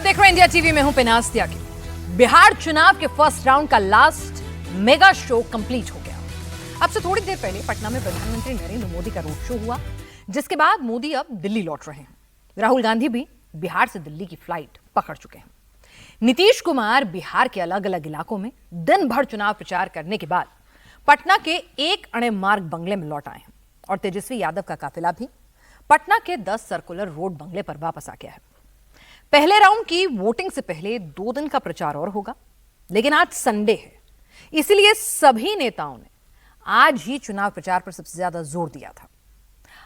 देख रहे हैं इंडिया टीवी में, हूं पिनास त्यागी। बिहार चुनाव के फर्स्ट राउंड का लास्ट मेगा शो कंप्लीट हो गया। अब से थोड़ी देर पहले पटना में प्रधानमंत्री नरेंद्र मोदी का रोड शो हुआ, जिसके बाद मोदी अब दिल्ली लौट रहे हैं। राहुल गांधी भी बिहार से दिल्ली की फ्लाइट पकड़ चुके हैं। नीतीश कुमार बिहार के अलग अलग इलाकों में दिन भर चुनाव प्रचार करने के बाद पटना के एक अणे मार्ग बंगले में लौट आए हैं और तेजस्वी यादव का काफिला भी पटना के 10 सर्कुलर रोड बंगले पर वापस आ गया है। पहले राउंड की वोटिंग से पहले 2 दिन का प्रचार और होगा, लेकिन आज संडे है, इसलिए सभी नेताओं ने आज ही चुनाव प्रचार पर सबसे ज्यादा जोर दिया था।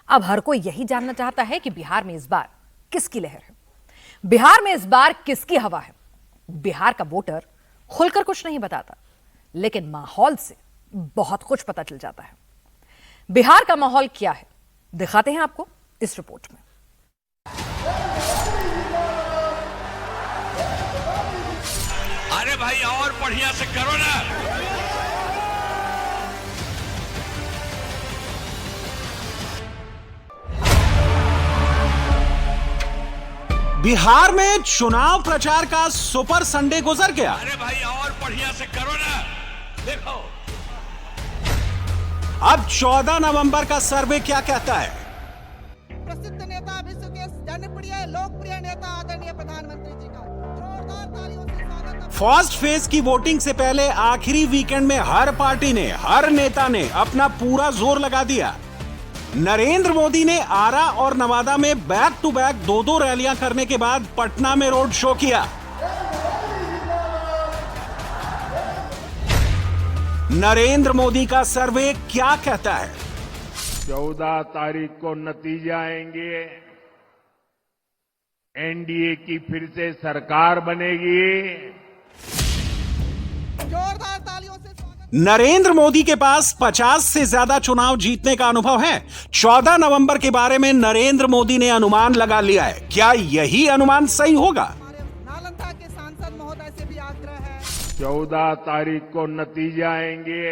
अब हर कोई यही जानना चाहता है कि बिहार में इस बार किसकी लहर है, बिहार में इस बार किसकी हवा है। बिहार का वोटर खुलकर कुछ नहीं बताता, लेकिन माहौल से बहुत कुछ पता चल जाता है। बिहार का माहौल क्या है, दिखाते हैं आपको इस रिपोर्ट में। अरे भाई और बढ़िया से करो ना। बिहार में चुनाव प्रचार का सुपर संडे गुजर गया। अरे भाई और बढ़िया से करो ना। देखो अब 14 नवंबर का सर्वे क्या कहता है? प्रसिद्ध नेता विश्व के जनप्रिय लोकप्रिय नेता आदरणीय प्रधानमंत्री जी का जोरदार तालियों से स्वागत है। फर्स्ट फेज की वोटिंग से पहले आखिरी वीकेंड में हर पार्टी ने, हर नेता ने अपना पूरा जोर लगा दिया। नरेंद्र मोदी ने आरा और नवादा में बैक टू बैक 2-2 रैलियां करने के बाद पटना में रोड शो किया। नरेंद्र मोदी का सर्वे क्या कहता है? 14 तारीख को नतीजे आएंगे। एनडीए की फिर से सरकार बनेगी। जोरदार तालियों से स्वागत। नरेंद्र मोदी के पास 50 से ज्यादा चुनाव जीतने का अनुभव है। 14 नवंबर के बारे में नरेंद्र मोदी ने अनुमान लगा लिया है। क्या यही अनुमान सही होगा? हमारे नालंदा के सांसद महोदय से भी आग्रह है। 14 तारीख को नतीजे आएंगे।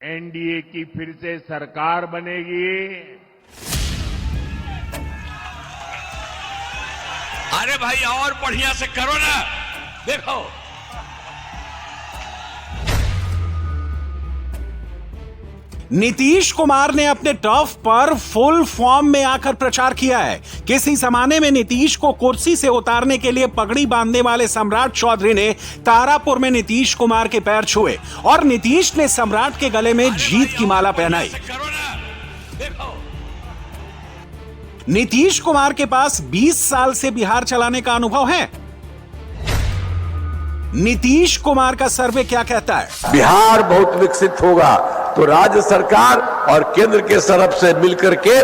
एनडीए की फिर से सरकार बनेगी। अरे भाई और बढ़िया से करो ना। देखो नीतीश कुमार ने अपने टर्फ पर फुल फॉर्म में आकर प्रचार किया है। किसी जमाने में नीतीश को कुर्सी से उतारने के लिए पगड़ी बांधने वाले सम्राट चौधरी ने तारापुर में नीतीश कुमार के पैर छुए और नीतीश ने सम्राट के गले में जीत की माला पहनाई। करो ना। देखो नीतीश कुमार के पास 20 साल से बिहार चलाने का अनुभव है। नीतीश कुमार का सर्वे क्या कहता है? बिहार बहुत विकसित होगा तो राज्य सरकार और केंद्र के तरफ से मिलकर के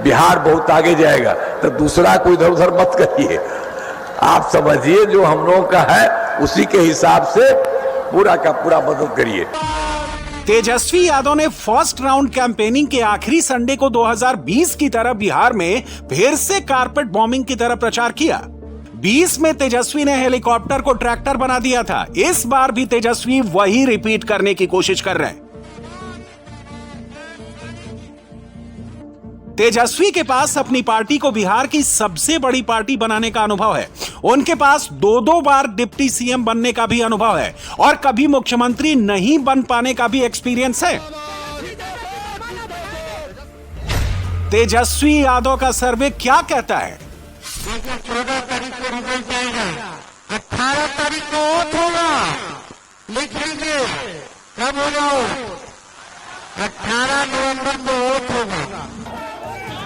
बिहार बहुत आगे जाएगा। तो दूसरा कोई इधर उधर मत करिए, आप समझिए जो हम लोगों का है उसी के हिसाब से पूरा का पूरा मदद करिए। तेजस्वी यादव ने फर्स्ट राउंड कैंपेनिंग के आखिरी संडे को 2020 की तरह बिहार में फिर से कारपेट बॉम्बिंग की तरह प्रचार किया। 20 में तेजस्वी ने हेलीकॉप्टर को ट्रैक्टर बना दिया था। इस बार भी तेजस्वी वही रिपीट करने की कोशिश कर रहे हैं। तेजस्वी के पास अपनी पार्टी को बिहार की सबसे बड़ी पार्टी बनाने का अनुभव है। उनके पास 2-2 बार डिप्टी सीएम बनने का भी अनुभव है और कभी मुख्यमंत्री नहीं बन पाने का भी एक्सपीरियंस है। तेजस्वी यादव का सर्वे क्या कहता है? 14 तारीख को रिजल्ट आएगा, 18 तारीख को वोट होगा। लिख लीजिए कब होगा? 18 नवंबर को वोट होगा।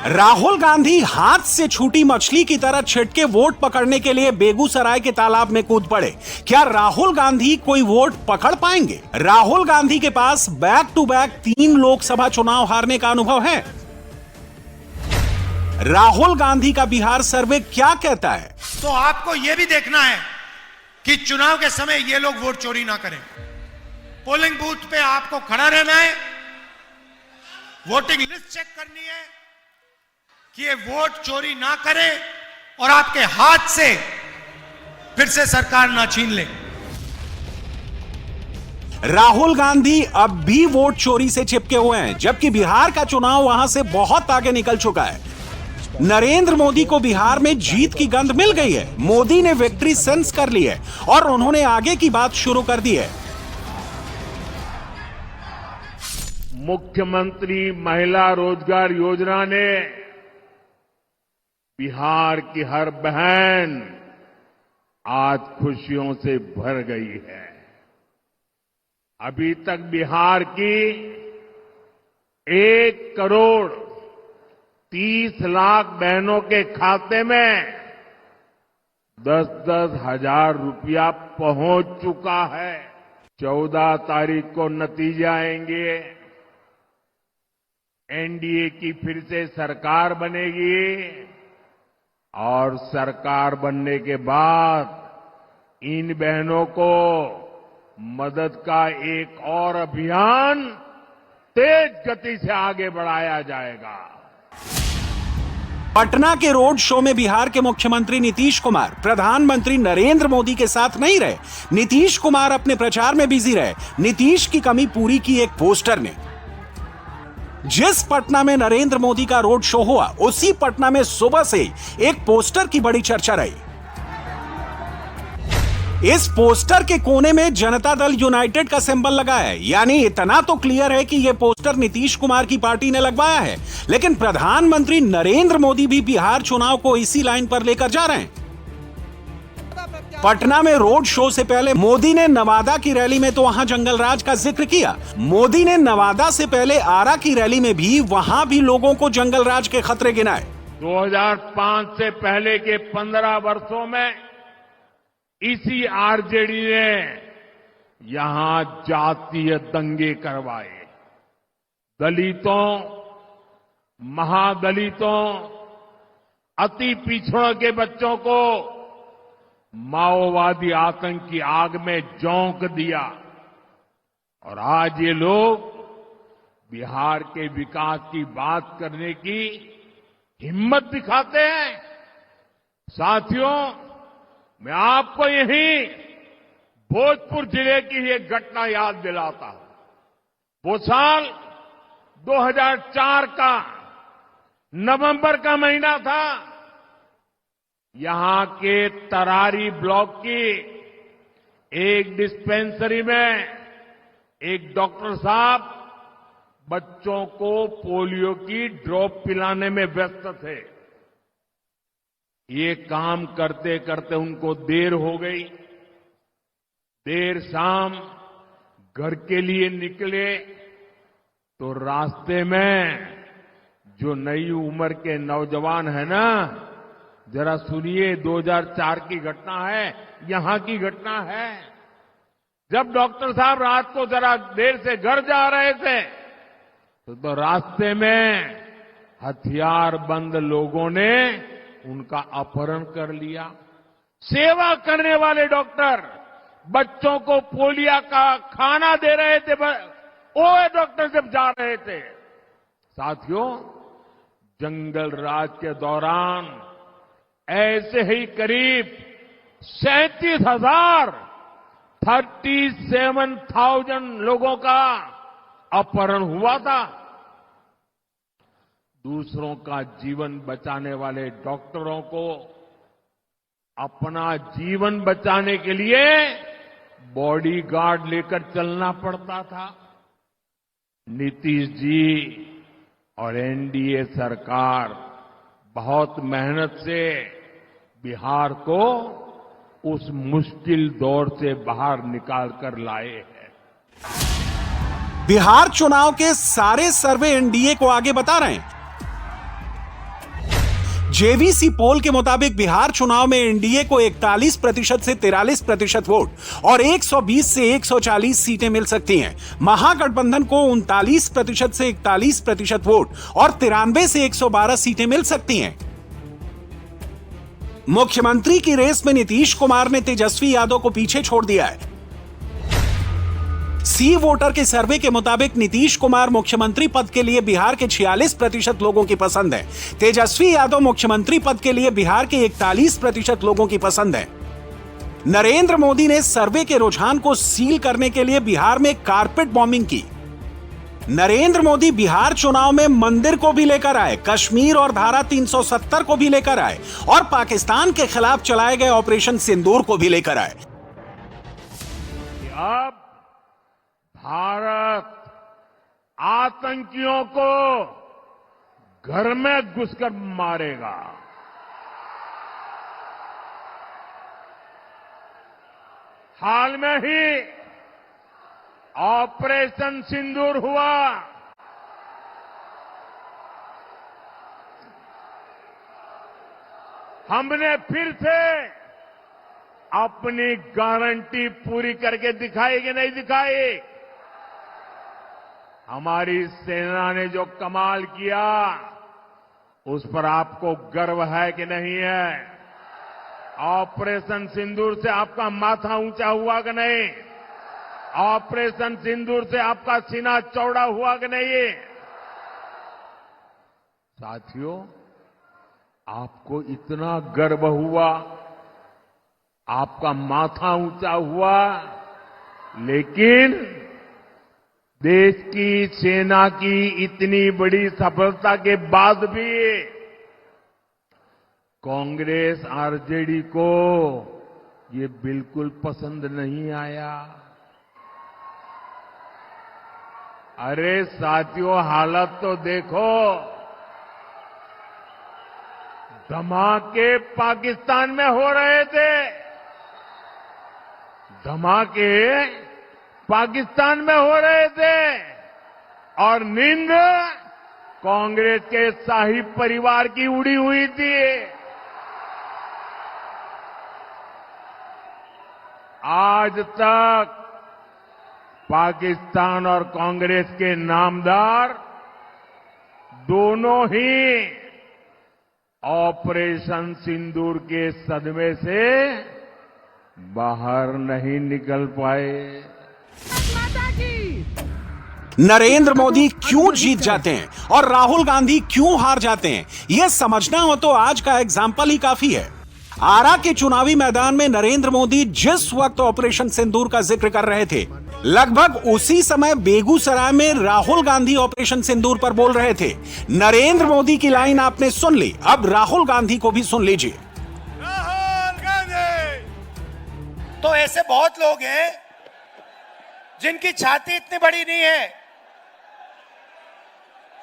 राहुल गांधी हाथ से छूटी मछली की तरह छिटके वोट पकड़ने के लिए बेगूसराय के तालाब में कूद पड़े। क्या राहुल गांधी कोई वोट पकड़ पाएंगे? राहुल गांधी के पास बैक टू बैक 3 लोकसभा चुनाव हारने का अनुभव है। राहुल गांधी का बिहार सर्वे क्या कहता है? तो आपको यह भी देखना है कि चुनाव के समय ये लोग वोट चोरी ना करें। पोलिंग बूथ पे आपको खड़ा रहना है, वोटिंग लिस्ट चेक करनी है कि ये वोट चोरी ना करे और आपके हाथ से फिर से सरकार ना छीन ले। राहुल गांधी अब भी वोट चोरी से चिपके हुए हैं, जबकि बिहार का चुनाव वहां से बहुत आगे निकल चुका है। नरेंद्र मोदी को बिहार में जीत की गंध मिल गई है। मोदी ने विक्ट्री सेंस कर ली है और उन्होंने आगे की बात शुरू कर दी है। मुख्यमंत्री महिला रोजगार योजना ने बिहार की हर बहन आज खुशियों से भर गई है। अभी तक बिहार की 1,30,00,000 बहनों के खाते में 10-10 हजार रुपया पहुंच चुका है। 14 तारीख को नतीजे आएंगे। एनडीए की फिर से सरकार बनेगी और सरकार बनने के बाद इन बहनों को मदद का एक और अभियान तेज गति से आगे बढ़ाया जाएगा। पटना के रोड शो में बिहार के मुख्यमंत्री नीतीश कुमार प्रधानमंत्री नरेंद्र मोदी के साथ नहीं रहे। नीतीश कुमार अपने प्रचार में बिजी रहे। नीतीश की कमी पूरी की एक पोस्टर ने। जिस पटना में नरेंद्र मोदी का रोड शो हुआ, उसी पटना में सुबह से एक पोस्टर की बड़ी चर्चा रही। इस पोस्टर के कोने में जनता दल यूनाइटेड का सिंबल लगा है, यानी इतना तो क्लियर है कि यह पोस्टर नीतीश कुमार की पार्टी ने लगवाया है। लेकिन प्रधानमंत्री नरेंद्र मोदी भी बिहार चुनाव को इसी लाइन पर लेकर जा रहे हैं। पटना में रोड शो से पहले मोदी ने नवादा की रैली में तो वहां जंगल राज का जिक्र किया। मोदी ने नवादा से पहले आरा की रैली में भी वहां भी लोगों को जंगल राज के खतरे गिनाए। 2005 से पहले के 15 वर्षों में इसी आरजेडी ने यहां जातीय दंगे करवाए। दलितों, महादलितों, अति पिछड़ों के बच्चों को माओवादी आतंक की आग में झोंक दिया। और आज ये लोग बिहार के विकास की बात करने की हिम्मत दिखाते हैं। साथियों, मैं आपको यही भोजपुर जिले की एक घटना याद दिलाता हूं। वो साल 2004 का नवंबर का महीना था। यहां के तरारी ब्लॉक की एक डिस्पेंसरी में एक डॉक्टर साहब बच्चों को पोलियो की ड्रॉप पिलाने में व्यस्त थे। ये काम करते करते उनको देर हो गई। देर शाम घर के लिए निकले तो रास्ते में जो नई उम्र के नौजवान है ना, जरा सुनिए, 2004 की घटना है, यहां की घटना है। जब डॉक्टर साहब रात को जरा देर से घर जा रहे थे तो रास्ते में हथियारबंद लोगों ने उनका अपहरण कर लिया। सेवा करने वाले डॉक्टर बच्चों को पोलियो का खाना दे रहे थे, वो डॉक्टर जब जा रहे थे। साथियों, जंगल राज के दौरान ऐसे ही करीब 37,000 लोगों का अपहरण हुआ था। दूसरों का जीवन बचाने वाले डॉक्टरों को अपना जीवन बचाने के लिए बॉडीगार्ड लेकर चलना पड़ता था। नीतीश जी और एनडीए सरकार बहुत मेहनत से बिहार को उस मुश्किल दौर से बाहर निकाल कर लाए हैं। बिहार चुनाव के सारे सर्वे एनडीए को आगे बता रहे हैं। जेवीसी पोल के मुताबिक बिहार चुनाव में एनडीए को 41% से 43% वोट और 120 से 140 सीटें मिल सकती हैं। महागठबंधन को 39% से 41% वोट और 93 से 112 सीटें मिल सकती हैं। मुख्यमंत्री की रेस में नीतीश कुमार ने तेजस्वी यादव को पीछे छोड़ दिया है। सी वोटर के सर्वे के मुताबिक नीतीश कुमार मुख्यमंत्री पद के लिए बिहार के 46% लोगों की पसंद है। तेजस्वी यादव मुख्यमंत्री पद के लिए बिहार के 41% लोगों की पसंद है। नरेंद्र मोदी ने सर्वे के रुझान को सील करने के लिए बिहार में कारपेट बॉम्बिंग की। नरेंद्र मोदी बिहार चुनाव में मंदिर को भी लेकर आए, कश्मीर और धारा 370 को भी लेकर आए और पाकिस्तान के खिलाफ चलाए गए ऑपरेशन सिंदूर को भी लेकर आए। अब भारत आतंकियों को घर में घुसकर मारेगा। हाल में ही ऑपरेशन सिंदूर हुआ। हमने फिर से अपनी गारंटी पूरी करके दिखाई कि नहीं दिखाई? हमारी सेना ने जो कमाल किया उस पर आपको गर्व है कि नहीं है? ऑपरेशन सिंदूर से आपका माथा ऊंचा हुआ कि नहीं? ऑपरेशन सिंदूर से आपका सीना चौड़ा हुआ कि नहीं? साथियों, आपको इतना गर्व हुआ, आपका माथा ऊंचा हुआ, लेकिन देश की सेना की इतनी बड़ी सफलता के बाद भी कांग्रेस आरजेडी को ये बिल्कुल पसंद नहीं आया। अरे साथियों, हालत तो देखो। धमाके पाकिस्तान में हो रहे थे, धमाके पाकिस्तान में हो रहे थे और नींद कांग्रेस के शाही परिवार की उड़ी हुई थी। आज तक पाकिस्तान और कांग्रेस के नामदार दोनों ही ऑपरेशन सिंदूर के सदमे से बाहर नहीं निकल पाए। नरेंद्र मोदी क्यों जीत जाते हैं और राहुल गांधी क्यों हार जाते हैं, यह समझना हो तो आज का एग्जाम्पल ही काफी है। आरा के चुनावी मैदान में नरेंद्र मोदी जिस वक्त ऑपरेशन सिंदूर का जिक्र कर रहे थे, लगभग उसी समय बेगूसराय में राहुल गांधी ऑपरेशन सिंदूर पर बोल रहे थे। नरेंद्र मोदी की लाइन आपने सुन ली, अब राहुल गांधी को भी सुन लीजिए। राहुल गांधी। तो ऐसे बहुत लोग हैं जिनकी छाती इतनी बड़ी नहीं है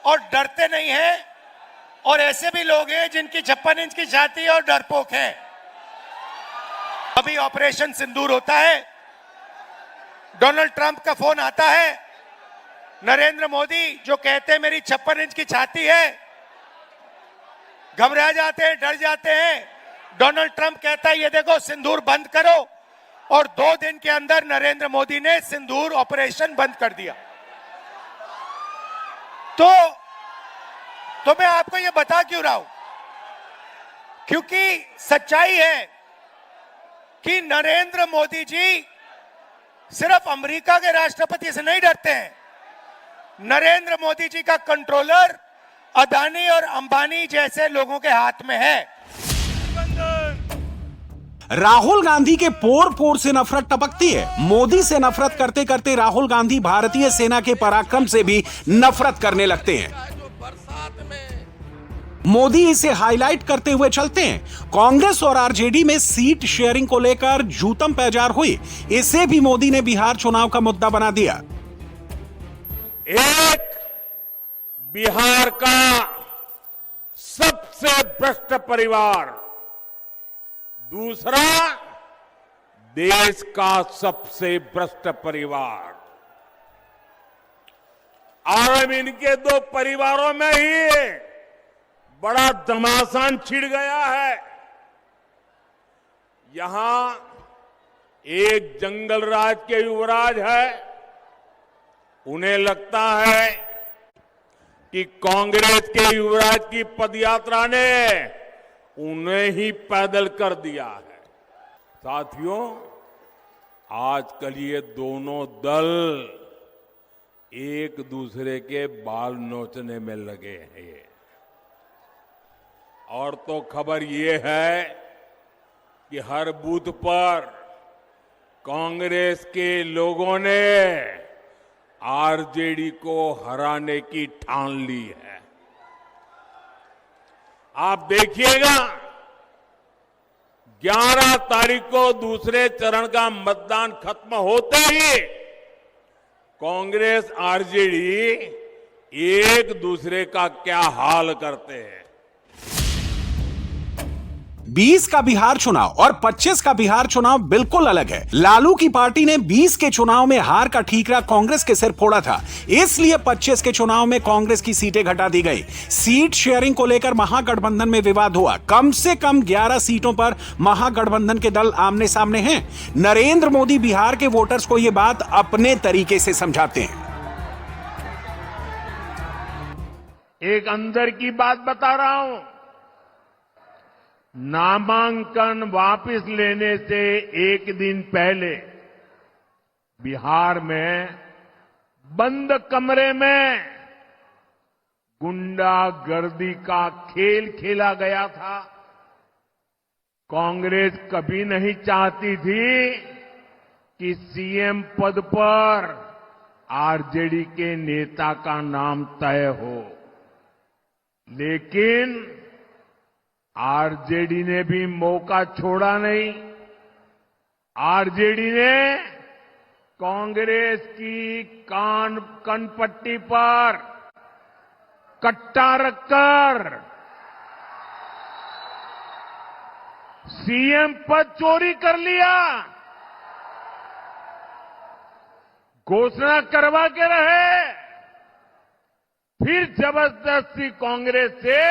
और डरते नहीं हैं, और ऐसे भी लोग हैं जिनकी 56 इंच की छाती है और डरपोक हैं। अभी ऑपरेशन सिंदूर होता है, डोनाल्ड ट्रंप का फोन आता है, नरेंद्र मोदी जो कहते हैं मेरी 56 इंच की छाती है, घबरा जाते हैं, डर जाते हैं। डोनाल्ड ट्रंप कहता है ये देखो सिंदूर बंद करो, और 2 दिन के अंदर नरेंद्र मोदी ने सिंदूर ऑपरेशन बंद कर दिया। तो मैं आपको ये बता क्यों रहा हूं, क्योंकि सच्चाई है कि नरेंद्र मोदी जी सिर्फ अमेरिका के राष्ट्रपति से नहीं डरते हैं। नरेंद्र मोदी जी का कंट्रोलर अदानी और अंबानी जैसे लोगों के हाथ में है। राहुल गांधी के पोर पोर से नफरत टपकती है। मोदी से नफरत करते करते राहुल गांधी भारतीय सेना के पराक्रम से भी नफरत करने लगते हैं। मोदी इसे हाईलाइट करते हुए चलते हैं। कांग्रेस और आरजेडी में सीट शेयरिंग को लेकर जूतम पैजार हुई, इसे भी मोदी ने बिहार चुनाव का मुद्दा बना दिया। एक, बिहार का सबसे भ्रष्ट परिवार, दूसरा, देश का सबसे भ्रष्ट परिवार। और अब इनके 2 परिवारों में ही बड़ा घमासान छिड़ गया है। यहां एक जंगल राज के युवराज है, उन्हें लगता है कि कांग्रेस के युवराज की पदयात्रा ने उन्हें ही पैदल कर दिया है। साथियों, आजकल ये दोनों दल एक दूसरे के बाल नोचने में लगे हैं। और तो खबर ये है कि हर बूथ पर कांग्रेस के लोगों ने आरजेडी को हराने की ठान ली है। आप देखिएगा 11 तारीख को दूसरे चरण का मतदान खत्म होते ही कांग्रेस आरजेडी एक दूसरे का क्या हाल करते हैं। 20 का बिहार चुनाव और 25 का बिहार चुनाव बिल्कुल अलग है। लालू की पार्टी ने 20 के चुनाव में हार का ठीकरा कांग्रेस के सिर फोड़ा था, इसलिए 25 के चुनाव में कांग्रेस की सीटें घटा दी गई। सीट शेयरिंग को लेकर महागठबंधन में विवाद हुआ। कम से कम 11 सीटों पर महागठबंधन के दल आमने सामने हैं। नरेंद्र मोदी बिहार के वोटर्स को यह बात अपने तरीके से समझाते हैं। एक अंदर की बात बता रहा हूं, नामांकन वापस लेने से एक दिन पहले बिहार में बंद कमरे में गुंडागर्दी का खेल खेला गया था। कांग्रेस कभी नहीं चाहती थी कि सीएम पद पर आरजेडी के नेता का नाम तय हो, लेकिन आरजेडी ने भी मौका छोड़ा नहीं। आरजेडी ने कांग्रेस की कनपट्टी पर कट्टा रखकर सीएम पद चोरी कर लिया। घोषणा करवा के रहे, फिर जबरदस्ती कांग्रेस से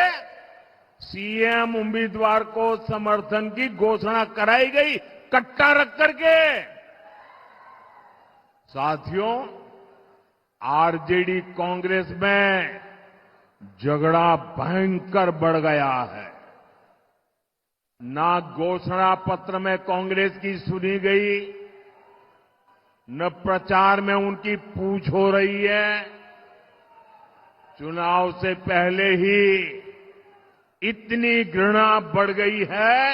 सीएम उम्मीदवार को समर्थन की घोषणा कराई गई, कट्टा रख करके। साथियों, आरजेडी कांग्रेस में झगड़ा भयंकर बढ़ गया है। ना घोषणा पत्र में कांग्रेस की सुनी गई, न प्रचार में उनकी पूछ हो रही है। चुनाव से पहले ही इतनी घृणा बढ़ गई है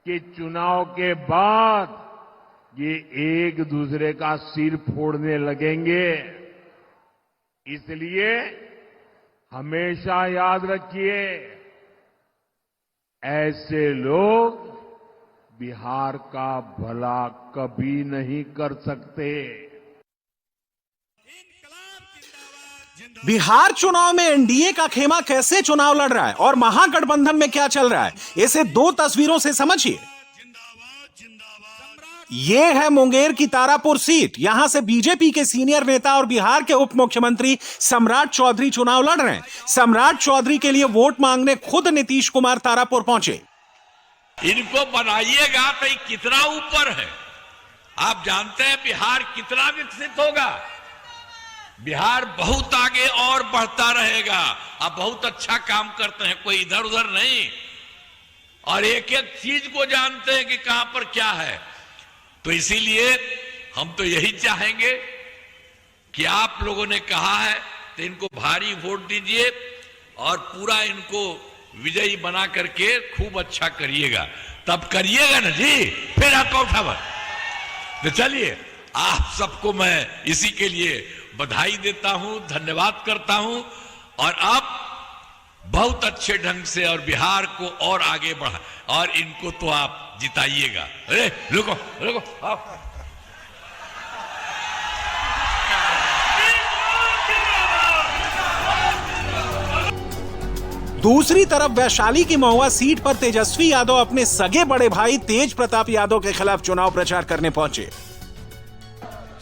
कि चुनाव के बाद ये एक दूसरे का सिर फोड़ने लगेंगे। इसलिए हमेशा याद रखिए, ऐसे लोग बिहार का भला कभी नहीं कर सकते। बिहार चुनाव में एनडीए का खेमा कैसे चुनाव लड़ रहा है और महागठबंधन में क्या चल रहा है, इसे दो तस्वीरों से समझिए। यह है मुंगेर की तारापुर सीट। यहां से बीजेपी के सीनियर नेता और बिहार के उप मुख्यमंत्री सम्राट चौधरी चुनाव लड़ रहे हैं। सम्राट चौधरी के लिए वोट मांगने खुद नीतीश कुमार तारापुर पहुंचे। इनको बनाइएगा तो ये कितना ऊपर है। आप जानते हैं बिहार कितना विकसित होगा। बिहार बहुत आगे और बढ़ता रहेगा। आप बहुत अच्छा काम करते हैं, कोई इधर उधर नहीं, और एक एक चीज को जानते हैं कि कहां पर क्या है। तो इसीलिए हम तो यही चाहेंगे कि आप लोगों ने कहा है तो इनको भारी वोट दीजिए और पूरा इनको विजयी बना करके खूब अच्छा करिएगा। तब करिएगा ना जी, फिर आपका उठावा। तो चलिए, आप सबको मैं इसी के लिए बधाई देता हूं, धन्यवाद करता हूं, और आप बहुत अच्छे ढंग से और बिहार को और आगे बढ़ा, और इनको तो आप जिताइएगा। अरे रुको रुको, आप दूसरी तरफ वैशाली की महुआ सीट पर तेजस्वी यादव अपने सगे बड़े भाई तेज प्रताप यादव के खिलाफ चुनाव प्रचार करने पहुंचे।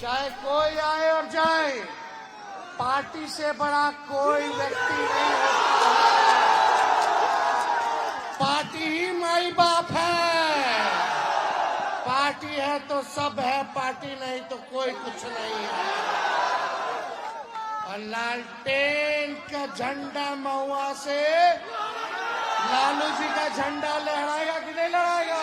चाहे कोई आए और जाए, पार्टी से बड़ा कोई व्यक्ति नहीं होता है। पार्टी ही माई बाप है। पार्टी है तो सब है, पार्टी नहीं तो कोई कुछ नहीं है। और लालटेन का झंडा महुआ से लालू जी का झंडा लहराएगा कि नहीं लहराएगा?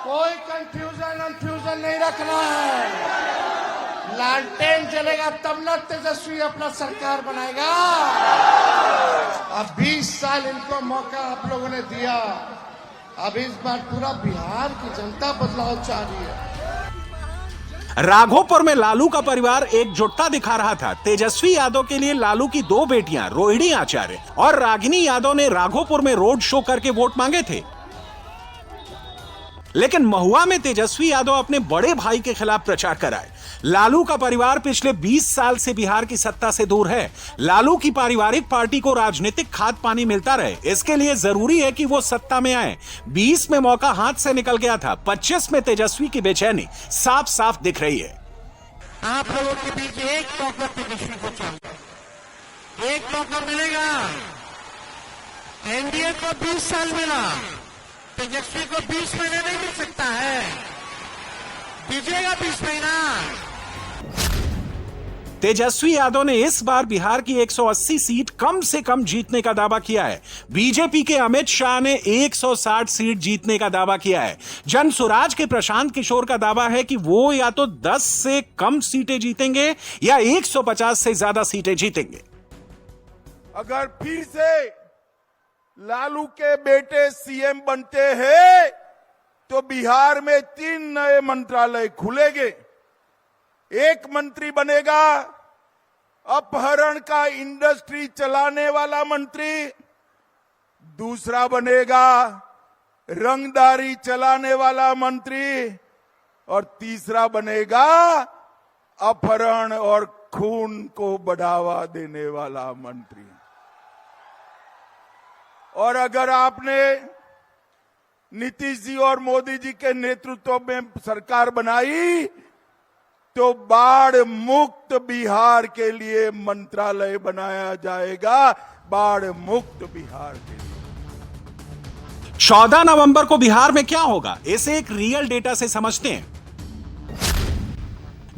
कोई कंफ्यूजन नहीं रखना है। लालटेन जलेगा तब न तेजस्वी अपना सरकार बनाएगा। अब 20 साल इनको मौका आप लोगों ने दिया। अब इस बार पूरा बिहार की जनता बदलाव चाह रही है। राघोपुर में लालू का परिवार एकजुटता दिखा रहा था। तेजस्वी यादव के लिए लालू की दो बेटियां रोहिणी आचार्य और रागिनी यादव ने राघोपुर में रोड शो करके वोट मांगे थे। लेकिन महुआ में तेजस्वी यादव अपने बड़े भाई के खिलाफ प्रचार कराए। लालू का परिवार पिछले 20 साल से बिहार की सत्ता से दूर है। लालू की पारिवारिक पार्टी को राजनीतिक खाद पानी मिलता रहे, इसके लिए जरूरी है कि वो सत्ता में आए। 20 में मौका हाथ से निकल गया था, 25 में तेजस्वी की बेचैनी साफ साफ दिख रही है। आप लोगों के बीच एक मौका तेजस्वी को चाहिए, एक मौका मिलेगा। एनडीए को 20 साल मिला, तेजस्वी को 20 महीने नहीं मिल सकता है, दीजिएगा 20 महीना। तेजस्वी यादव ने इस बार बिहार की 180 सीट कम से कम जीतने का दावा किया है। बीजेपी के अमित शाह ने 160 सीट जीतने का दावा किया है। जन स्वराज के प्रशांत किशोर का दावा है कि वो या तो 10 से कम सीटें जीतेंगे या 150 से ज्यादा सीटें जीतेंगे। अगर फिर से लालू के बेटे सीएम बनते हैं तो बिहार में 3 नए मंत्रालय खुलेंगे। एक मंत्री बनेगा अपहरण का इंडस्ट्री चलाने वाला मंत्री, दूसरा बनेगा रंगदारी चलाने वाला मंत्री और तीसरा बनेगा अपहरण और खून को बढ़ावा देने वाला मंत्री। और अगर आपने नीतीश जी और मोदी जी के नेतृत्व में सरकार बनाई तो बाढ़ मुक्त बिहार के लिए मंत्रालय बनाया जाएगा, बाढ़ मुक्त बिहार के लिए। 14 नवंबर को बिहार में क्या होगा, इसे एक रियल डेटा से समझते हैं।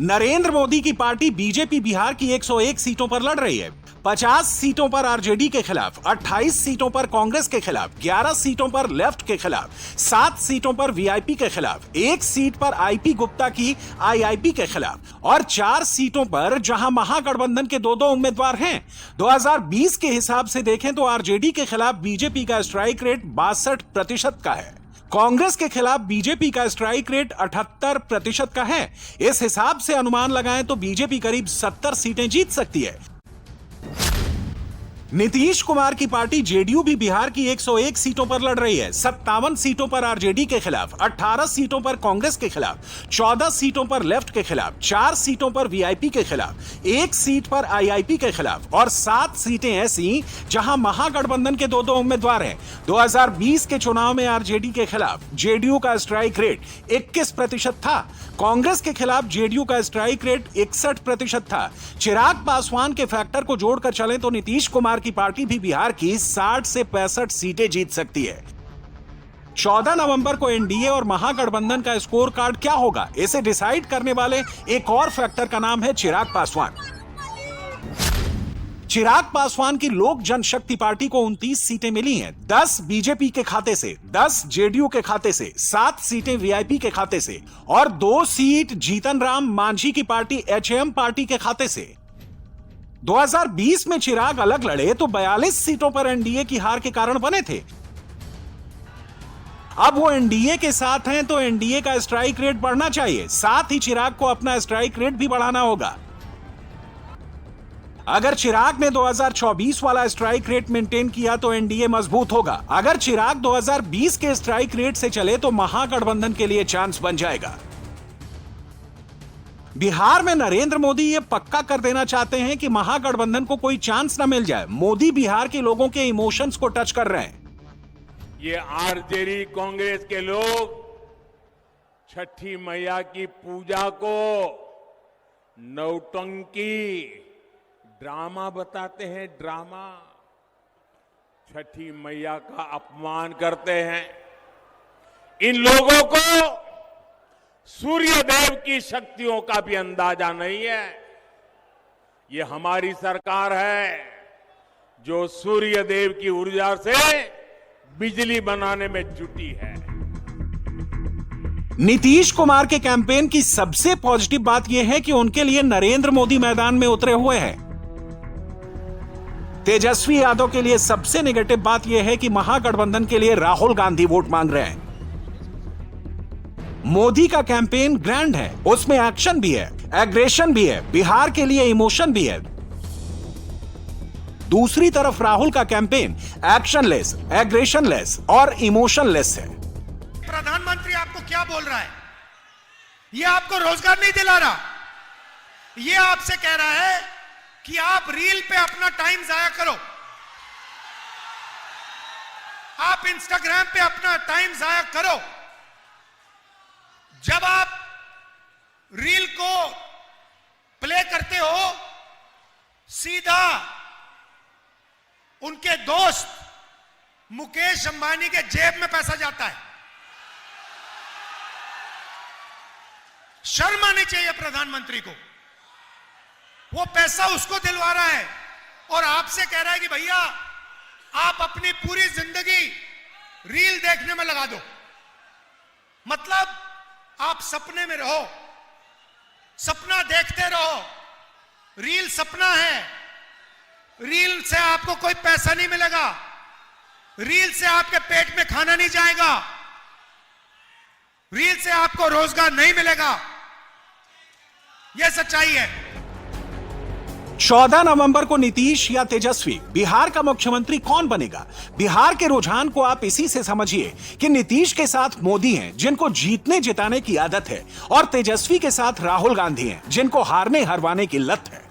नरेंद्र मोदी की पार्टी बीजेपी बिहार की 101 सीटों पर लड़ रही है। 50 सीटों पर आरजेडी के खिलाफ, 28 सीटों पर कांग्रेस के खिलाफ, 11 सीटों पर लेफ्ट के खिलाफ, 7 सीटों पर वीआईपी के खिलाफ, 1 सीट पर आईपी गुप्ता की आईआईपी के खिलाफ और 4 सीटों पर जहां महागठबंधन के 2-2 उम्मीदवार हैं। 2020 के हिसाब से देखें तो आरजेडी के खिलाफ बीजेपी का स्ट्राइक रेट 62% का है। कांग्रेस के खिलाफ बीजेपी का स्ट्राइक रेट 78% का है। इस हिसाब से अनुमान लगाएं तो बीजेपी करीब 70 सीटें जीत सकती है। नीतीश कुमार की पार्टी जेडीयू भी बिहार की 101 सीटों पर लड़ रही है। 57 सीटों पर आरजेडी के खिलाफ, 18 सीटों पर कांग्रेस के खिलाफ, 14 सीटों पर लेफ्ट के खिलाफ, 4 सीटों पर वीआईपी के खिलाफ, 1 सीट पर आईआईपी के खिलाफ और 7 सीटें ऐसी जहां महागठबंधन के 2-2 उम्मीदवार हैं। 2020 के चुनाव में आरजेडी के खिलाफ जेडीयू का स्ट्राइक रेट 21% था। कांग्रेस के खिलाफ जेडीयू का स्ट्राइक रेट 61% था। चिराग पासवान के फैक्टर को जोड़कर चलें तो नीतीश कुमार की पार्टी भी बिहार की 60 से 65 सीटें जीत सकती है। 14 नवंबर को एनडीए और महागठबंधन का स्कोर कार्ड क्या होगा, इसे डिसाइड करने वाले एक और फैक्टर का नाम है चिराग पासवान। चिराग पासवान की लोक जनशक्ति पार्टी को 29 सीटें मिली हैं। 10 बीजेपी के खाते से, 10 जेडीयू के खाते से, 7 सीटें वीआईपी के खाते से और 2 सीट जीतन राम मांझी की पार्टी एचएम पार्टी के खाते से। 2020 में चिराग अलग लड़े तो 42 सीटों पर एनडीए की हार के कारण बने थे। अब वो एनडीए के साथ हैं तो एनडीए का स्ट्राइक रेट बढ़ना चाहिए, साथ ही चिराग को अपना स्ट्राइक रेट भी बढ़ाना होगा। अगर चिराग ने 2024 वाला स्ट्राइक रेट मेंटेन किया तो एनडीए मजबूत होगा। अगर चिराग 2020 के स्ट्राइक रेट से चले तो महागठबंधन के लिए चांस बन जाएगा। बिहार में नरेंद्र मोदी ये पक्का कर देना चाहते हैं कि महागठबंधन को कोई चांस ना मिल जाए। मोदी बिहार के लोगों के इमोशंस को टच कर रहे हैं। ये आरजेडी कांग्रेस के लोग छठी मैया की पूजा को नौटंकी ड्रामा बताते हैं, ड्रामा। छठी मैया का अपमान करते हैं। इन लोगों को सूर्य देव की शक्तियों का भी अंदाजा नहीं है। ये हमारी सरकार है जो सूर्य देव की ऊर्जा से बिजली बनाने में जुटी है। नीतीश कुमार के कैंपेन की सबसे पॉजिटिव बात यह है कि उनके लिए नरेंद्र मोदी मैदान में उतरे हुए हैं। तेजस्वी यादव के लिए सबसे नेगेटिव बात यह है कि महागठबंधन के लिए राहुल गांधी वोट मांग रहे हैं। मोदी का कैंपेन ग्रैंड है, उसमें एक्शन भी है, एग्रेशन भी है, बिहार के लिए इमोशन भी है। दूसरी तरफ राहुल का कैंपेन एक्शनलेस, एग्रेशनलेस और इमोशनलेस है। प्रधानमंत्री आपको क्या बोल रहा है? ये आपको रोजगार नहीं दिला रहा, ये आपसे कह रहा है कि आप रील पे अपना टाइम जाया करो, आप इंस्टाग्राम पे अपना टाइम जाया करो। जब आप रील को प्ले करते हो, सीधा उनके दोस्त मुकेश अंबानी के जेब में पैसा जाता है। शर्म आनी चाहिए प्रधानमंत्री को। वो पैसा उसको दिलवा रहा है और आपसे कह रहा है कि भैया आप अपनी पूरी जिंदगी रील देखने में लगा दो। मतलब आप सपने में रहो, सपना देखते रहो। रील सपना है, रील से आपको कोई पैसा नहीं मिलेगा, रील से आपके पेट में खाना नहीं जाएगा, रील से आपको रोजगार नहीं मिलेगा। यह सच्चाई है। 14 नवंबर को नीतीश या तेजस्वी बिहार का मुख्यमंत्री कौन बनेगा? बिहार के रुझान को आप इसी से समझिए कि नीतीश के साथ मोदी हैं, जिनको जीतने जिताने की आदत है, और तेजस्वी के साथ राहुल गांधी हैं, जिनको हारने हरवाने की लत है।